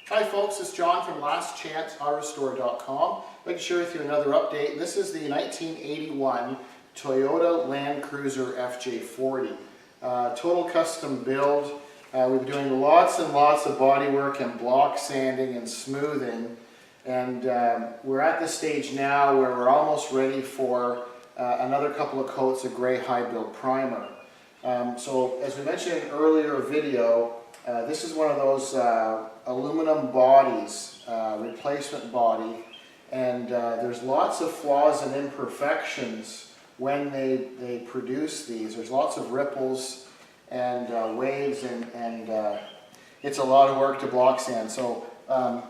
Hi folks, it's John from lastchanceautorestore.com. I'd like to share with you another update. This is the 1981 Toyota Landcruiser FJ40. Total custom build. We've been doing lots and lots of body work and block sanding and smoothing. And we're at the stage now where we're almost ready for another couple of coats of gray high build primer. So as we mentioned in an earlier video, this is one of those aluminum bodies, replacement body, and there's lots of flaws and imperfections when they produce these. There's lots of ripples and waves, and it's a lot of work to block sand. So the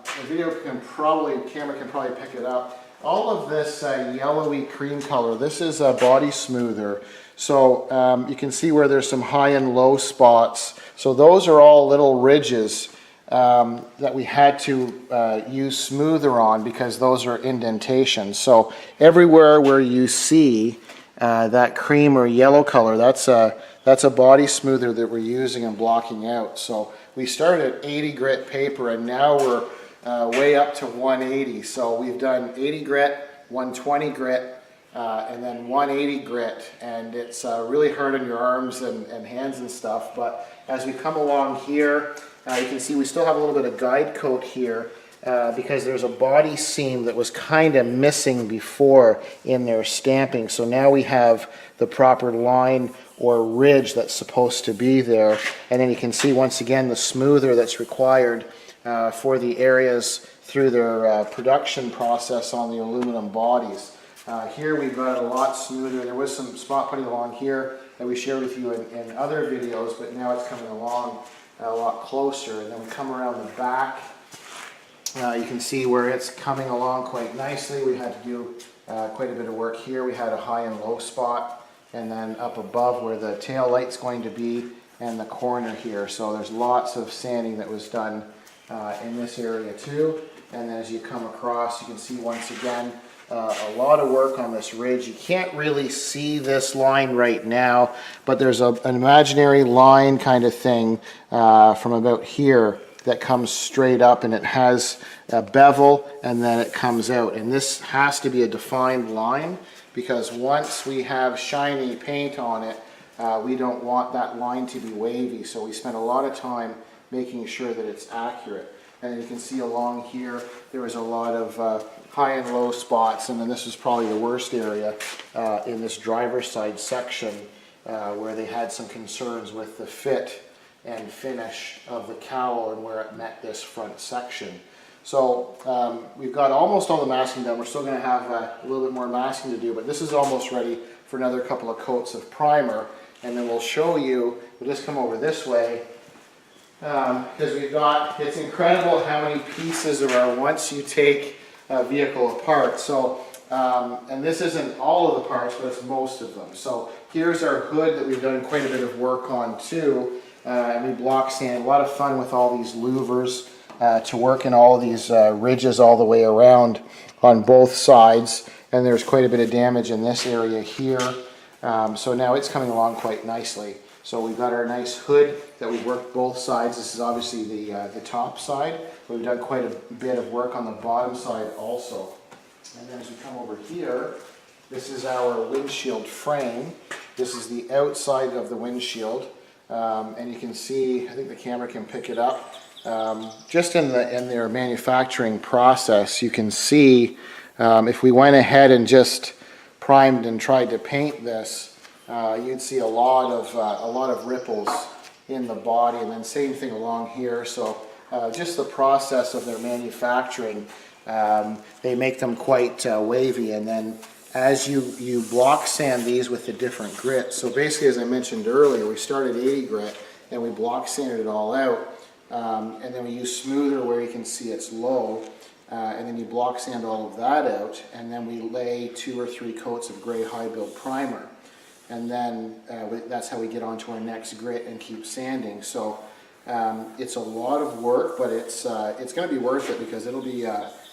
camera can probably pick it up. All of this yellowy cream color, this is a body smoother. So you can see where there's some high and low spots. So those are all little ridges that we had to use smoother on because those are indentations. So everywhere where you see that cream or yellow color, that's a body smoother that we're using and blocking out. So we started at 80 grit paper and now we're way up to 180. So we've done 80 grit, 120 grit, and then 180 grit, and it's really hard on your arms and hands and stuff. But as we come along here, you can see we still have a little bit of guide coat here because there's a body seam that was kind of missing before in their stamping. So now we have the proper line or ridge that's supposed to be there, and then you can see once again the smoother that's required for the areas through their production process on the aluminum bodies. Here we've got it a lot smoother. There was some spot putting along here that we shared with you in other videos, but now it's coming along a lot closer. And then we come around the back. You can see where it's coming along quite nicely. We had to do quite a bit of work here. We had a high and low spot, and then up above where the tail light's going to be, and the corner here. So there's lots of sanding that was done in this area too. And then as you come across, you can see once again a lot of work on this ridge. You can't really see this line right now, but there's an imaginary line kind of thing from about here that comes straight up, and it has a bevel and then it comes out. And this has to be a defined line because once we have shiny paint on it, we don't want that line to be wavy. So we spent a lot of time making sure that it's accurate. And then you can see along here, there was a lot of high and low spots, and then this is probably the worst area in this driver's side section where they had some concerns with the fit and finish of the cowl and where it met this front section. So we've got almost all the masking done. We're still going to have a little bit more masking to do, but this is almost ready for another couple of coats of primer, and then we'll show you. We'll just come over this way. Because it's incredible how many pieces there are once you take a vehicle apart. So, and this isn't all of the parts, but it's most of them. So here's our hood that we've done quite a bit of work on too. And we block sand. A lot of fun with all these louvers to work in all these ridges all the way around on both sides. And there's quite a bit of damage in this area here. So now it's coming along quite nicely. So we've got our nice hood that we've worked both sides. This is obviously the top side. We've done quite a bit of work on the bottom side also. And then as we come over here, this is our windshield frame. This is the outside of the windshield. And you can see, I think the camera can pick it up. Just in their manufacturing process, you can see if we went ahead and just primed and tried to paint this, you'd see a lot of ripples in the body, and then same thing along here. So just the process of their manufacturing, they make them quite wavy, and then as you block sand these with the different grits. So basically, as I mentioned earlier, we started 80 grit and we block sanded it all out, and then we use smoother where you can see it's low, and then you block sand all of that out, and then we lay 2 or 3 coats of gray high build primer. And then that's how we get onto our next grit and keep sanding. So it's a lot of work, but it's going to be worth it because it'll be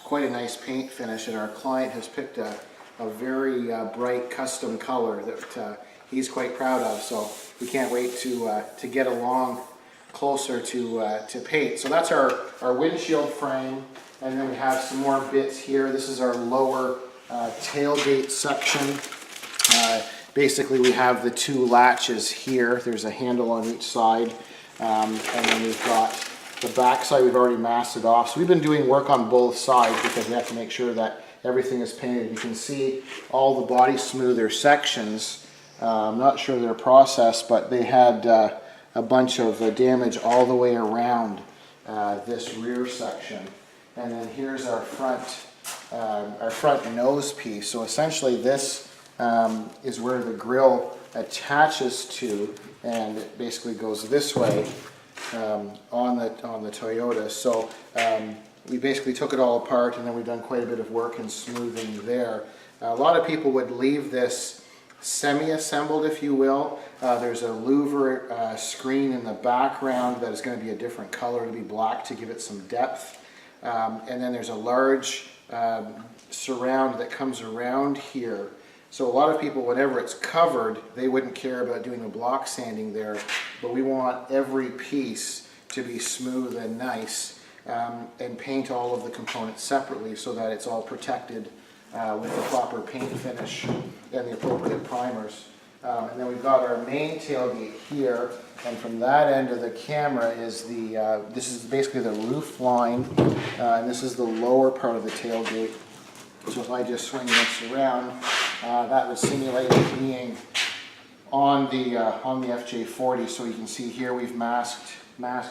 quite a nice paint finish. And our client has picked a very bright custom color that he's quite proud of. So we can't wait to get along closer to paint. So that's our windshield frame, and then we have some more bits here. This is our lower tailgate section. Basically we have the two latches here. There's a handle on each side, and then we've got the back side we've already masted off. So we've been doing work on both sides because we have to make sure that everything is painted. You can see all the body smoother sections. I'm not sure their process, but they had a bunch of damage all the way around this rear section. And then here's our front nose piece. So essentially this is where the grille attaches to, and it basically goes this way on the Toyota. So we basically took it all apart, and then we've done quite a bit of work in smoothing there. A lot of people would leave this semi-assembled, if you will. There's a louver screen in the background that is going to be a different color, to be black, to give it some depth. And then there's a large surround that comes around here. So a lot of people, whenever it's covered, they wouldn't care about doing the block sanding there, but we want every piece to be smooth and nice, and paint all of the components separately so that it's all protected with the proper paint finish and the appropriate primers. And then we've got our main tailgate here, and from that end of the camera is this is basically the roof line, and this is the lower part of the tailgate. So if I just swing this around, that would simulate it being on the FJ40. So you can see here we've masked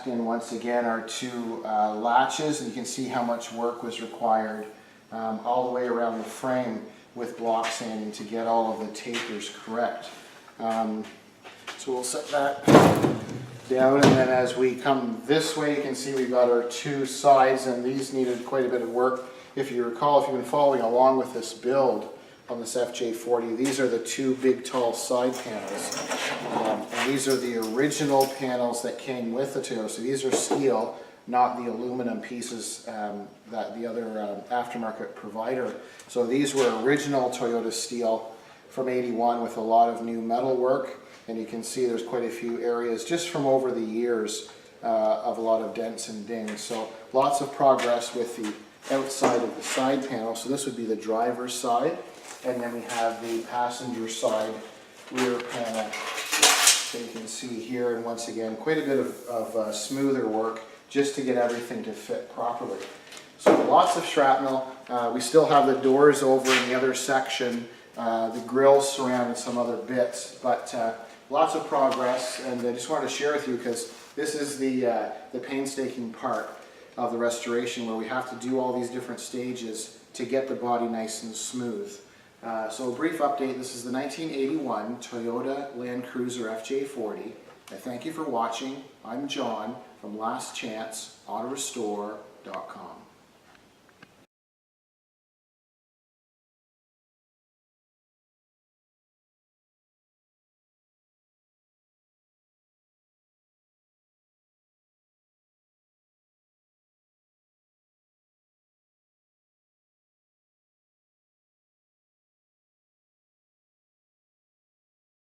in once again our two latches, and you can see how much work was required all the way around the frame with block sanding to get all of the tapers correct. So we'll set that down, and then as we come this way, you can see we've got our two sides, and these needed quite a bit of work. If you recall, if you've been following along with this build on this FJ40, these are the two big tall side panels. And these are the original panels that came with the Toyota. So these are steel, not the aluminum pieces that the other aftermarket provider. So these were original Toyota steel from '81 with a lot of new metal work. And you can see there's quite a few areas just from over the years of a lot of dents and dings. So lots of progress with the outside of the side panel. So this would be the driver's side, and then we have the passenger side rear panel. So you can see here, and once again, quite a bit of smoother work just to get everything to fit properly. So lots of shrapnel. We still have the doors over in the other section, the grills surrounded some other bits, but lots of progress, and I just wanted to share with you because this is the painstaking part of the restoration, where we have to do all these different stages to get the body nice and smooth. So a brief update. This is the 1981 Toyota Landcruiser FJ40. I thank you for watching. I'm John from lastchanceautorestore.com.